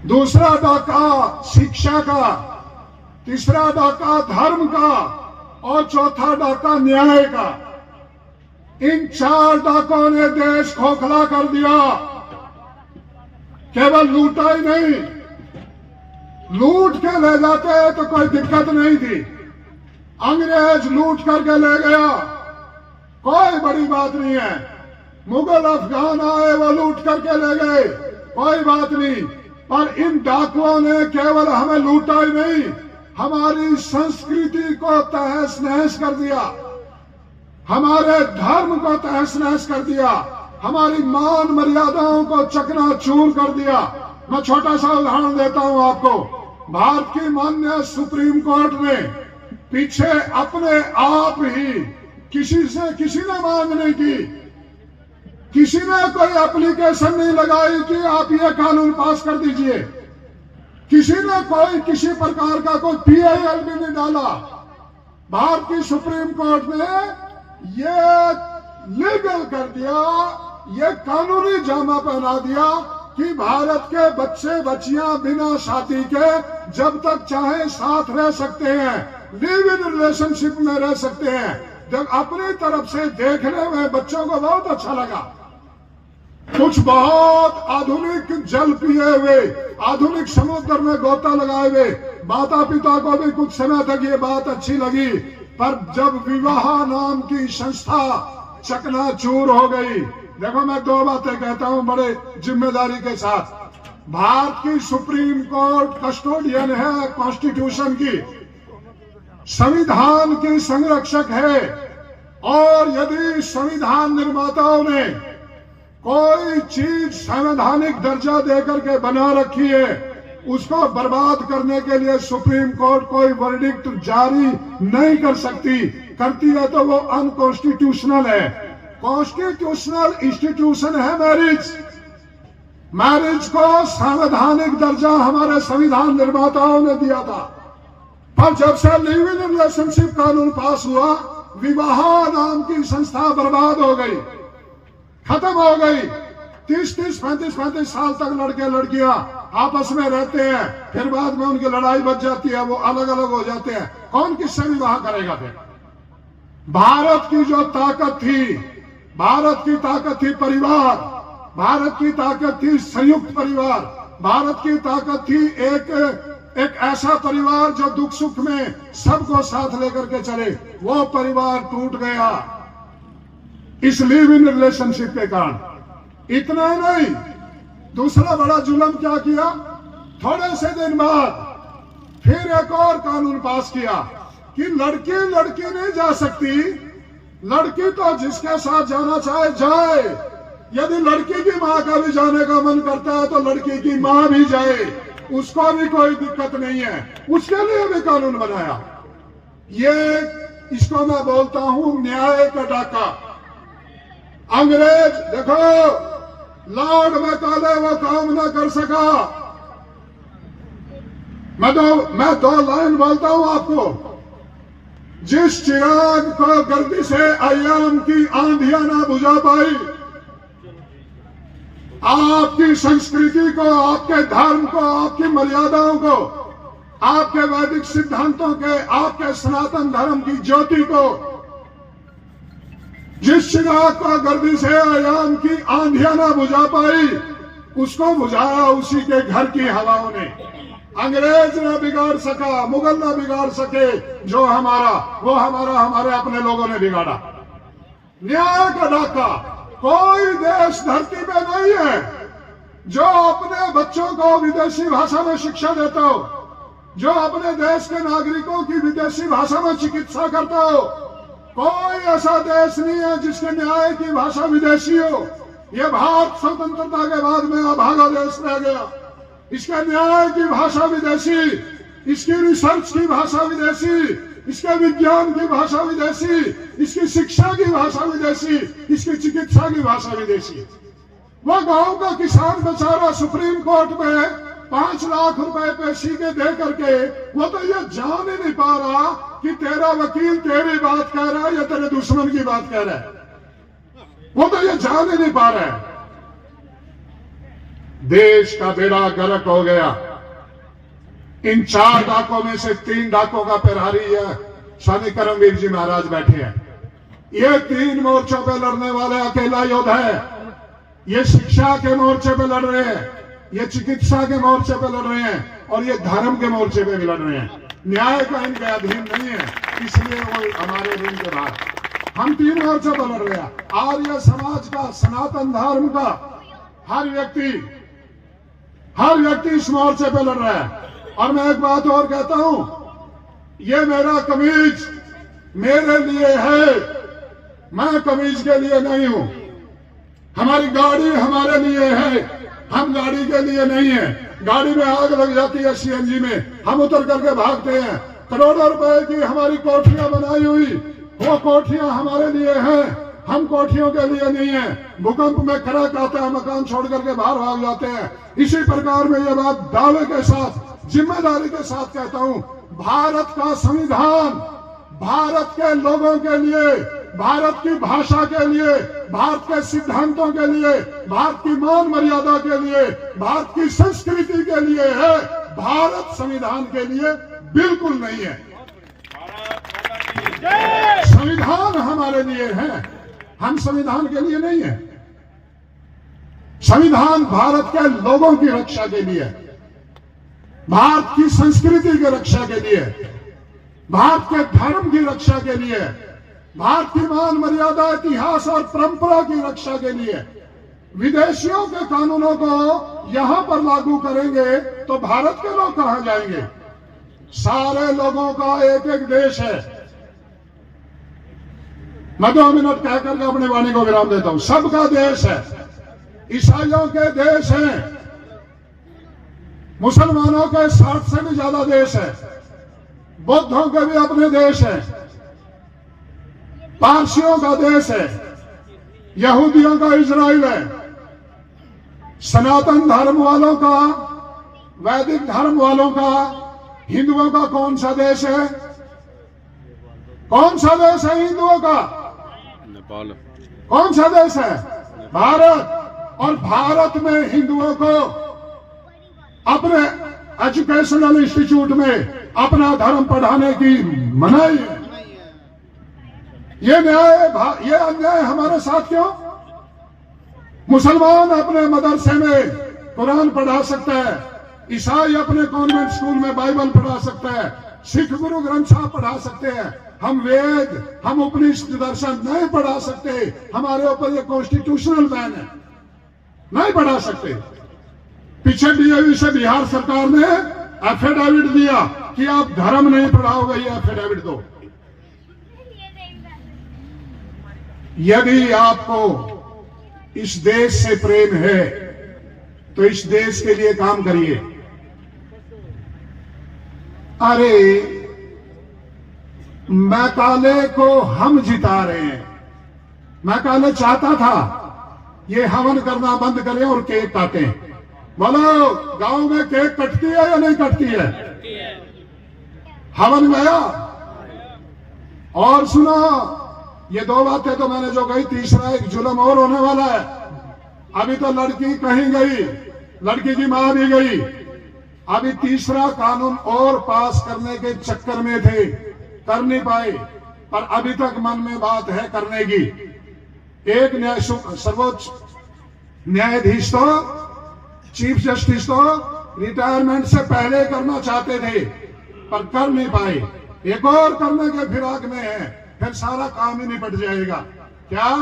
दूसरा डाका शिक्षा का, तीसरा डाका धर्म का और चौथा डाका न्याय का। इन 4 डाकों ने देश खोखला कर दिया। केवल लूटा ही नहीं, लूट के ले जाते तो कोई दिक्कत नहीं थी। अंग्रेज लूट करके ले गया, कोई बड़ी बात नहीं है। मुगल अफगान आए, वो लूट करके ले गए, कोई बात नहीं। पर इन डाकुओं ने केवल हमें लूटा ही नहीं, हमारी संस्कृति को तहस नहस कर दिया, हमारे धर्म को तहस नहस कर दिया, हमारी मान मर्यादाओं को चकनाचूर कर दिया। मैं छोटा सा उदाहरण देता हूं आपको। भारत की माननीय सुप्रीम कोर्ट ने पीछे अपने आप ही किसी ने मांग नहीं की, किसी ने कोई एप्लीकेशन नहीं लगाई कि आप ये कानून पास कर दीजिए, किसी ने कोई किसी प्रकार का कोई पीआईएल भी नहीं डाला। भारत की सुप्रीम कोर्ट ने ये लीगल कर दिया, ये कानूनी जामा पहना दिया कि भारत के बच्चे बच्चियां बिना शादी के जब तक चाहे साथ रह सकते हैं, लिव इन रिलेशनशिप में रह सकते हैं। जब अपनी तरफ से देखने में बच्चों को बहुत अच्छा लगा। कुछ बहुत आधुनिक जल पिए हुए, आधुनिक समुद्र में गोता लगाए हुए माता पिता को भी कुछ समय तक ये बात अच्छी लगी, पर जब विवाह नाम की संस्था चकनाचूर हो गई। देखो, मैं 2 बातें कहता हूं बड़े जिम्मेदारी के साथ। भारत की सुप्रीम कोर्ट कस्टोडियन है कॉन्स्टिट्यूशन की, संविधान की संरक्षक है, और यदि संविधान निर्माताओं ने कोई चीज संवैधानिक दर्जा देकर के बना रखी है, उसको बर्बाद करने के लिए सुप्रीम कोर्ट कोई वर्डिक्ट जारी नहीं कर सकती। करती है तो वो अनकॉन्स्टिट्यूशनल है। कॉन्स्टिट्यूशनल इंस्टीट्यूशन है मैरिज। मैरिज को संवैधानिक दर्जा हमारे संविधान निर्माताओं ने दिया था, पर जब से लिव इन रिलेशनशिप कानून पास हुआ, विवाह नाम की संस्था बर्बाद हो गई, खत्म हो गई। 30-30, 35-35 साल तक लड़के लड़कियां आपस में रहते हैं, फिर बाद में उनकी लड़ाई बच जाती है, वो अलग अलग हो जाते हैं। कौन किससे विवाह करेगा फिर? भारत की जो ताकत थी, भारत की ताकत थी परिवार, भारत की ताकत थी संयुक्त परिवार, भारत की ताकत थी एक ऐसा परिवार जो दुख सुख में सबको साथ लेकर के चले। वो परिवार टूट गया इस लिव इन रिलेशनशिप के कारण। इतना ही नहीं, दूसरा बड़ा जुल्म क्या किया, थोड़े से दिन बाद फिर एक और कानून पास किया कि लड़की नहीं जा सकती। लड़की तो जिसके साथ जाना चाहे जाए, यदि लड़की की मां का भी जाने का मन करता है तो लड़की की मां भी जाए, उसको भी कोई दिक्कत नहीं है। उसके लिए भी कानून बनाया। ये इसको मैं बोलता हूं न्याय का डाका। अंग्रेज देखो, लॉर्ड मैकाले वो काम ना कर सका। मैं दो लाइन बोलता हूं आपको। जिस चिराग को गर्दी से अय्याम की आंधियां ना बुझा पाई, आपकी संस्कृति को, आपके धर्म को, आपकी मर्यादाओं को, आपके वैदिक सिद्धांतों के, आपके सनातन धर्म की ज्योति को, जिस चिराग को गर्दी से अय्याम की आंधियां ना बुझा पाई, उसको बुझाया उसी के घर की हवाओं ने। अंग्रेज न बिगाड़ सका, मुगल न बिगाड़ सके, जो हमारा वो हमारे अपने लोगों ने बिगाड़ा। न्याय का डाका। कोई देश धरती पे नहीं है जो अपने बच्चों को विदेशी भाषा में शिक्षा देता हो, जो अपने देश के नागरिकों की विदेशी भाषा में चिकित्सा करता हो। कोई ऐसा देश नहीं है जिसके न्याय की भाषा विदेशी हो। यह भारत स्वतंत्रता के बाद में अभागा देश रह गया। इसके न्याय की भाषा विदेशी, इसकी रिसर्च की भाषा विदेशी, इसके विज्ञान की भाषा विदेशी, इसकी शिक्षा की भाषा विदेशी, इसकी चिकित्सा की भाषा विदेशी। वो गांव का किसान बेचारा सुप्रीम कोर्ट में 5 लाख रुपए पेशी के दे करके वो तो ये जान ही नहीं पा रहा कि तेरा वकील तेरी बात कह रहा है या तेरे दुश्मन की बात कह रहा है। वो तो ये जान ही नहीं पा रहा है। देश का बेड़ा गर्क हो गया। इन 4 डाकों में से 3 डाकों का प्रहरी है स्वामी करमवीर जी महाराज बैठे हैं। ये 3 मोर्चों पे लड़ने वाले अकेला योद्धा है। ये शिक्षा के मोर्चे पे लड़ रहे हैं, ये चिकित्सा के मोर्चे पे लड़ रहे हैं और ये धर्म के मोर्चे पे भी लड़ रहे हैं। न्याय का इनके अधीन नहीं है, इसलिए वो हमारे ऋण के बाहर। हम 3 मोर्चों पर लड़ रहे हैं। आर्य समाज का, सनातन धर्म का हर व्यक्ति इस मोर्चे पे लड़ रहा है। और मैं एक बात और कहता हूं, ये मेरा कमीज मेरे लिए है, मैं कमीज के लिए नहीं हूं। हमारी गाड़ी हमारे लिए है, हम गाड़ी के लिए नहीं है। गाड़ी में आग लग जाती है सीएनजी में, हम उतर करके भागते हैं। करोड़ों रुपए की हमारी कोठियां बनाई हुई, वो कोठियां हमारे लिए हैं, हम कोठियों के लिए नहीं है। भूकंप में क्रैक आता है, मकान छोड़ करके बाहर भाग जाते हैं। इसी प्रकार में ये बात दावे के साथ, जिम्मेदारी के साथ कहता हूं, भारत का संविधान भारत के लोगों के लिए, भारत की भाषा के लिए, भारत के सिद्धांतों के लिए, भारत की मान मर्यादा के लिए, भारत की संस्कृति के लिए है। भारत संविधान के लिए बिल्कुल नहीं है। संविधान हमारे लिए है, हम संविधान के लिए नहीं है। संविधान भारत के लोगों की रक्षा के लिए, भारत की संस्कृति की रक्षा के लिए, भारत के धर्म की रक्षा के लिए, भारत की मान मर्यादा, इतिहास और परंपरा की रक्षा के लिए। विदेशियों के कानूनों को यहां पर लागू करेंगे तो भारत के लोग कहां जाएंगे? सारे लोगों का एक एक देश है। मैं 2 मिनट कह करके अपनी वाणी को विराम देता हूं। सबका देश है, ईसाइयों के देश है, मुसलमानों के 60 से भी ज्यादा देश है, बौद्धों के भी अपने देश है, पारसियों का देश है, यहूदियों का इजराइल है, सनातन धर्म वालों का, वैदिक धर्म वालों का, हिंदुओं का कौन सा देश है? कौन सा देश है हिंदुओं का? नेपाल। कौन सा देश है? भारत। और भारत में हिंदुओं को अपने एजुकेशनल इंस्टीट्यूट में अपना धर्म पढ़ाने की मनाही है। ये अन्याय हमारे साथ क्यों? मुसलमान अपने मदरसे में कुरान पढ़ा सकता है, ईसाई अपने कॉन्वेंट स्कूल में बाइबल पढ़ा सकता है, सिख गुरु ग्रंथ साहब पढ़ा सकते हैं। हम वेद, हम उपनिषद दर्शन नहीं पढ़ा सकते। हमारे ऊपर ये कॉन्स्टिट्यूशनल बैन है, नहीं पढ़ा सकते। पीछे डीएवी से बिहार सरकार ने एफिडेविट दिया कि आप धर्म नहीं पढ़ाओगे, ये एफिडेविट दो। यदि आपको इस देश से प्रेम है तो इस देश के लिए काम करिए। अरे मैकाले को हम जिता रहे हैं। मैकाले चाहता था ये हवन करना बंद करें और केक काटें। बोलो, गांव में केक कटती है या नहीं कटती है? हवन गया। और सुनो, ये 2 बातें तो मैंने जो कही, तीसरा एक जुल्म और होने वाला है। अभी तो लड़की कहीं गई, लड़की की मां भी गई। अभी तीसरा कानून और पास करने के चक्कर में थे, कर नहीं पाए, पर अभी तक मन में बात है करने की। एक सर्वोच्च न्यायाधीश तो, चीफ जस्टिस तो रिटायरमेंट से पहले करना चाहते थे, पर कर नहीं पाए। एक और करने के फिराक में है, फिर सारा काम ही निपट जाएगा। क्या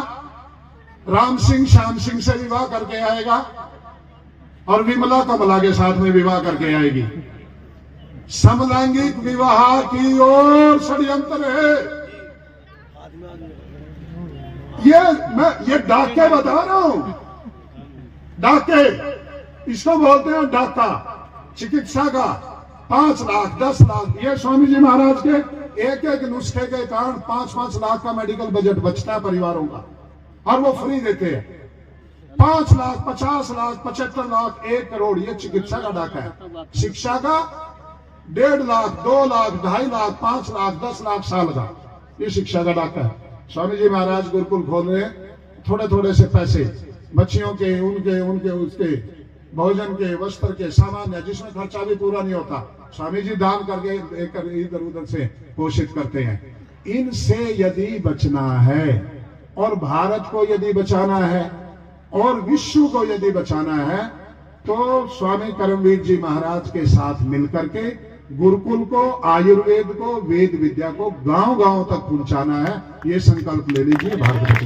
राम सिंह श्याम सिंह से विवाह करके आएगा और विमला कमला के साथ में विवाह करके आएगी। समलैंगिक विवाह की ओर षड्यंत्र है। मैं ये डाके बता रहा हूं, डाके इसको बोलते हैं, डाका चिकित्सा का 5 लाख 10 लाख। ये स्वामी जी महाराज के एक एक नुस्खे के कारण 5-5 लाख का मेडिकल बजट बचता है परिवारों का, और वो फ्री देते हैं। 5 लाख 50 लाख 75 लाख 1 करोड़, ये चिकित्सा का डाका है। शिक्षा का 1.5 लाख 2 लाख 2.5 लाख 5 लाख 10 लाख साल का, ये शिक्षा का डाका है। स्वामी जी महाराज गुरुकुल खोल रहे हैं, थोड़े थोड़े से पैसे बच्चियों के, उनके उसके भोजन के, वस्त्र के, सामान्य जिसमें खर्चा भी पूरा नहीं होता, स्वामी जी दान करके इधर उधर से पोषित करते हैं। इनसे यदि बचना है और भारत को यदि बचाना है और विश्व को यदि बचाना है तो स्वामी कर्मवीर जी महाराज के साथ मिलकर के गुरुकुल को, आयुर्वेद को, वेद विद्या को गांव-गांव तक पहुंचाना है। ये संकल्प ले लीजिए। भारत